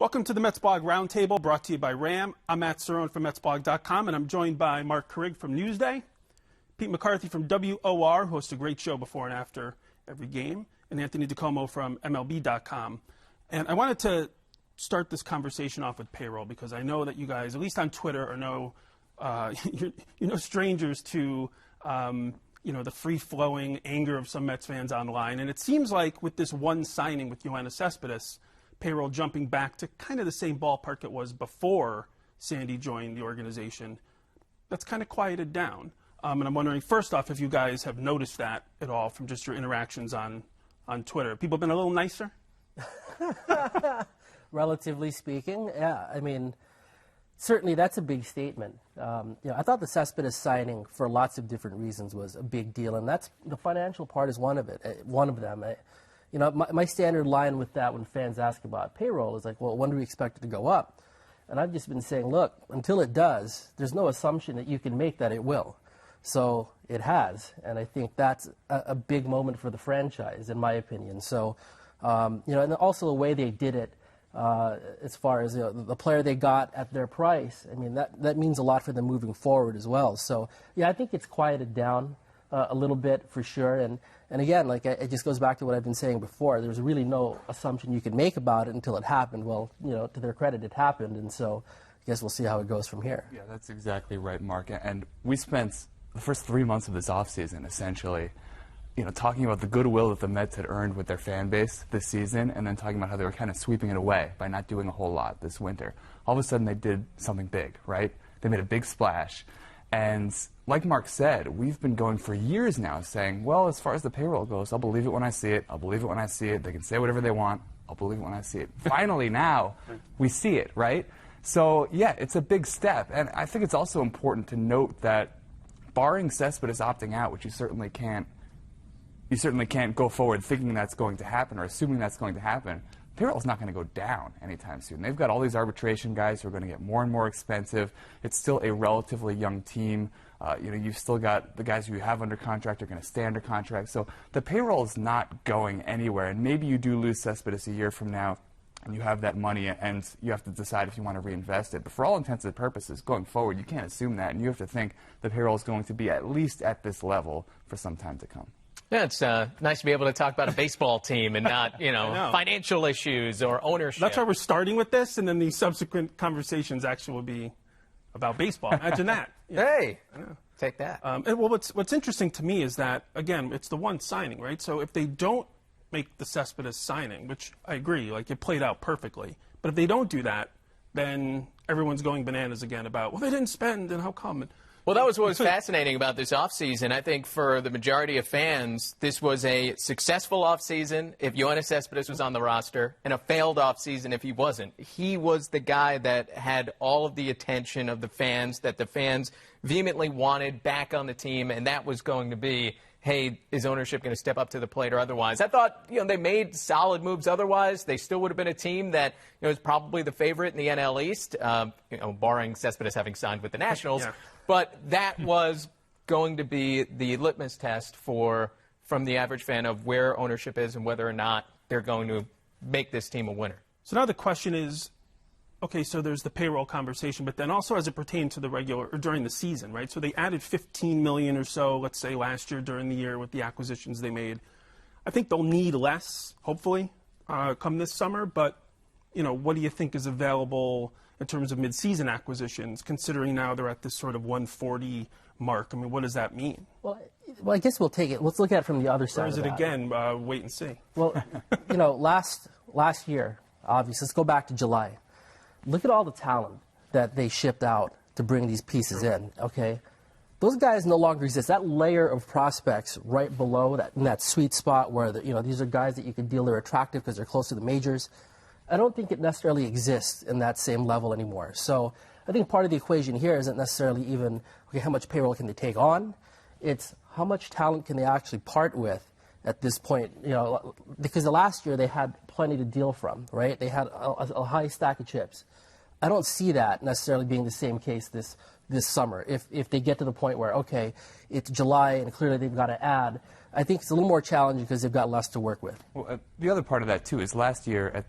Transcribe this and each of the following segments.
Welcome to the MetsBlog Round Table, brought to you by RAM. I'm Matt Cerrone from MetsBlog.com, and I'm joined by Marc Carig from Newsday, Pete McCarthy from WOR, who hosts a great show before and after every game, and Anthony DiComo from MLB.com. And I wanted to start this conversation off with payroll because I know that you guys, at least on Twitter, are you're no strangers to the free-flowing anger of some Mets fans online. And it seems like with this one signing with Yoenis Cespedes, payroll jumping back to kind of the same ballpark it was before Sandy joined the organization, that's kind of quieted down. And I'm wondering, first off, if you guys have noticed that at all from just your interactions on Twitter. People have been a little nicer? Relatively speaking, yeah. I mean, certainly that's a big statement. I thought the Cespedes signing, for lots of different reasons, was a big deal, and that's the financial part is one of them. My standard line with that when fans ask about payroll is like, well, when do we expect it to go up? And I've just been saying, look, until it does, there's no assumption that you can make that it will. So it has, and I think that's a big moment for the franchise, in my opinion. So, and also the way they did it, as far as the player they got at their price, I mean, that means a lot for them moving forward as well. So, yeah, I think it's quieted down a little bit for sure. And again, like it just goes back to what I've been saying before. There's really no assumption you can make about it until it happened. Well, to their credit, it happened, and so I guess we'll see how it goes from here. Yeah, that's exactly right, Mark. And we spent the first 3 months of this offseason essentially, talking about the goodwill that the Mets had earned with their fan base this season, and then talking about how they were kind of sweeping it away by not doing a whole lot this winter. All of a sudden, they did something big, right? They made a big splash. And like Mark said, we've been going for years now saying, well, as far as the payroll goes, I'll believe it when I see it. I'll believe it when I see it. They can say whatever they want. I'll believe it when I see it. Finally, now, we see it, right? So, yeah, it's a big step. And I think it's also important to note that barring Cespedes opting out, which you certainly can't go forward thinking that's going to happen or assuming that's going to happen, payroll's not going to go down anytime soon. They've got all these arbitration guys who are going to get more and more expensive. It's still a relatively young team. You've still got the guys who you have under contract are going to stay under contract. So the payroll is not going anywhere. And maybe you do lose Cespedes a year from now, and you have that money, and you have to decide if you want to reinvest it. But for all intents and purposes, going forward, you can't assume that, and you have to think the payroll is going to be at least at this level for some time to come. Yeah, it's nice to be able to talk about a baseball team and not, financial issues or ownership. That's why we're starting with this, and then the subsequent conversations actually will be about baseball. Imagine that. Hey, take that. What's interesting to me is that, again, it's the one signing, right? So if they don't make the Cespedes signing, which I agree, like it played out perfectly, but if they don't do that, then everyone's going bananas again about, well, they didn't spend, and how come? Well, that was what was fascinating about this offseason. I think for the majority of fans, this was a successful offseason if Yoenis Cespedes was on the roster, and a failed offseason if he wasn't. He was the guy that had all of the attention of the fans, that the fans vehemently wanted back on the team, and that was going to be, hey, is ownership going to step up to the plate or otherwise? I thought, they made solid moves otherwise. They still would have been a team that, is probably the favorite in the NL East, barring Cespedes having signed with the Nationals. Yeah. But that was going to be the litmus test from the average fan of where ownership is and whether or not they're going to make this team a winner. So now the question is, okay, so there's the payroll conversation, but then also as it pertains to the regular or during the season, right? So they added $15 million or so, let's say last year during the year with the acquisitions they made. I think they'll need less, hopefully, come this summer. But what do you think is available in terms of midseason acquisitions, considering now they're at this sort of 140 mark? I mean, what does that mean? Well, I guess we'll take it. Let's look at it from the other side. Or is it again, wait and see? Well, last year, obviously, let's go back to July. Look at all the talent that they shipped out to bring these pieces in, okay? Those guys no longer exist. That layer of prospects right below that, in that sweet spot where, these are guys that you can deal, they're attractive because they're close to the majors. I don't think it necessarily exists in that same level anymore. So I think part of the equation here isn't necessarily even, okay, how much payroll can they take on? It's how much talent can they actually part with at this point, because the last year they had plenty to deal from, right? They had a high stack of chips. I don't see that necessarily being the same case this summer. If they get to the point where, okay, it's July and clearly they've got to add, I think it's a little more challenging because they've got less to work with. Well, the other part of that, too, is last year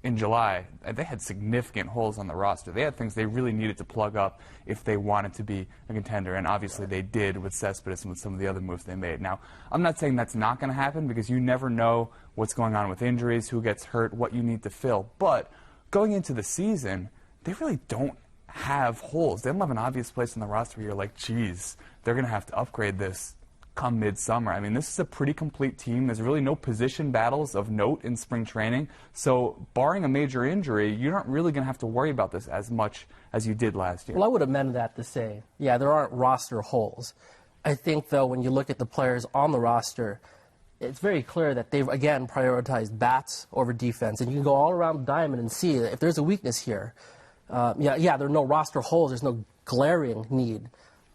in July, they had significant holes on the roster. They had things they really needed to plug up if they wanted to be a contender, and obviously they did with Cespedes and with some of the other moves they made. Now, I'm not saying that's not going to happen because you never know what's going on with injuries, who gets hurt, what you need to fill. But going into the season, they really don't have holes. They don't have an obvious place in the roster where you're like, geez, they're going to have to upgrade this come midsummer. I mean, this is a pretty complete team. There's really no position battles of note in spring training. So barring a major injury, you're not really going to have to worry about this as much as you did last year. Well, I would amend that to say, yeah, there aren't roster holes. I think, though, when you look at the players on the roster, it's very clear that they've, again, prioritized bats over defense. And you can go all around the diamond and see if there's a weakness here. There are no roster holes. There's no glaring need.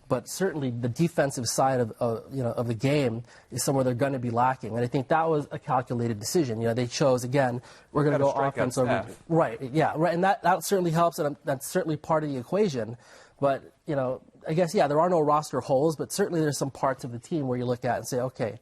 But certainly the defensive side of the game is somewhere they're going to be lacking. And I think that was a calculated decision. They chose, again, we're going to go offense over. Right, and that certainly helps, and that's certainly part of the equation. But, I guess, there are no roster holes, but certainly there's some parts of the team where you look at and say, okay,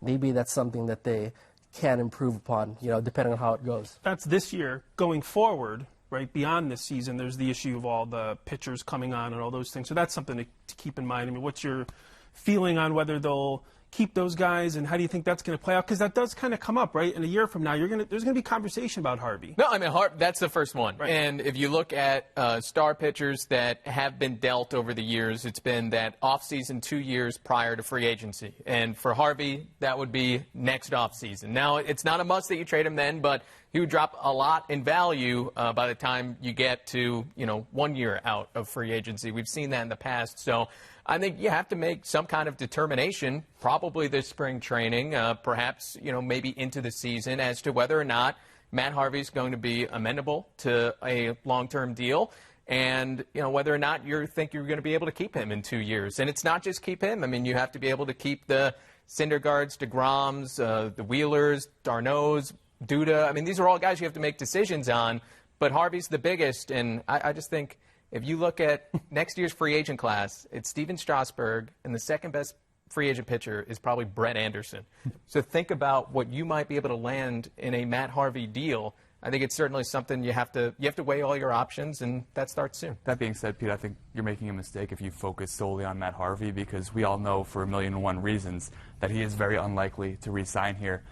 maybe that's something that they can improve upon, depending on how it goes. That's this year. Going forward, right, beyond this season, there's the issue of all the pitchers coming on and all those things. So that's something to keep in mind. I mean, what's your feeling on whether they'll keep those guys, and how do you think that's going to play out? Because that does kind of come up, right? In a year from now, there's going to be conversation about Harvey. No, I mean, that's the first one. Right. And if you look at star pitchers that have been dealt over the years, it's been that offseason 2 years prior to free agency. And for Harvey, that would be next offseason. Now, it's not a must that you trade him then, but he would drop a lot in value by the time you get to, 1 year out of free agency. We've seen that in the past. So I think you have to make some kind of determination, probably this spring training, perhaps, maybe into the season, as to whether or not Matt Harvey is going to be amenable to a long-term deal, and, whether or not you think you're going to be able to keep him in 2 years. And it's not just keep him. I mean, you have to be able to keep the Syndergaards, DeGroms, the Wheelers, d'Arnaud's, Duda. I mean, these are all guys you have to make decisions on, but Harvey's the biggest, and I just think if you look at next year's free agent class, it's Steven Strasburg, and the second best free agent pitcher is probably Brett Anderson. So think about what you might be able to land in a Matt Harvey deal. I think it's certainly something you have to weigh all your options, and that starts soon. That being said, Pete, I think you're making a mistake if you focus solely on Matt Harvey, because we all know for 1,000,001 reasons that he is very unlikely to re-sign here.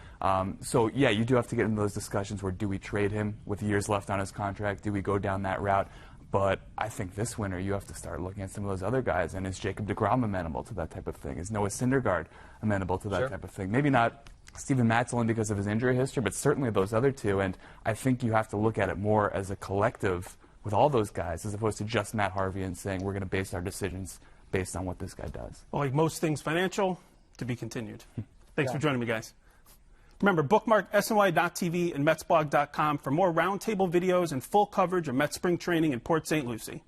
So, you do have to get into those discussions where do we trade him with years left on his contract? Do we go down that route? But I think this winter you have to start looking at some of those other guys. And is Jacob deGrom amenable to that type of thing? Is Noah Syndergaard amenable to that type of thing? Maybe not Steven Matzelin because of his injury history, but certainly those other two. And I think you have to look at it more as a collective with all those guys as opposed to just Matt Harvey and saying we're going to base our decisions based on what this guy does. Well, like most things financial, to be continued. Thanks for joining me, guys. Remember, bookmark SNY.TV and MetsBlog.com for more roundtable videos and full coverage of Mets spring training in Port St. Lucie.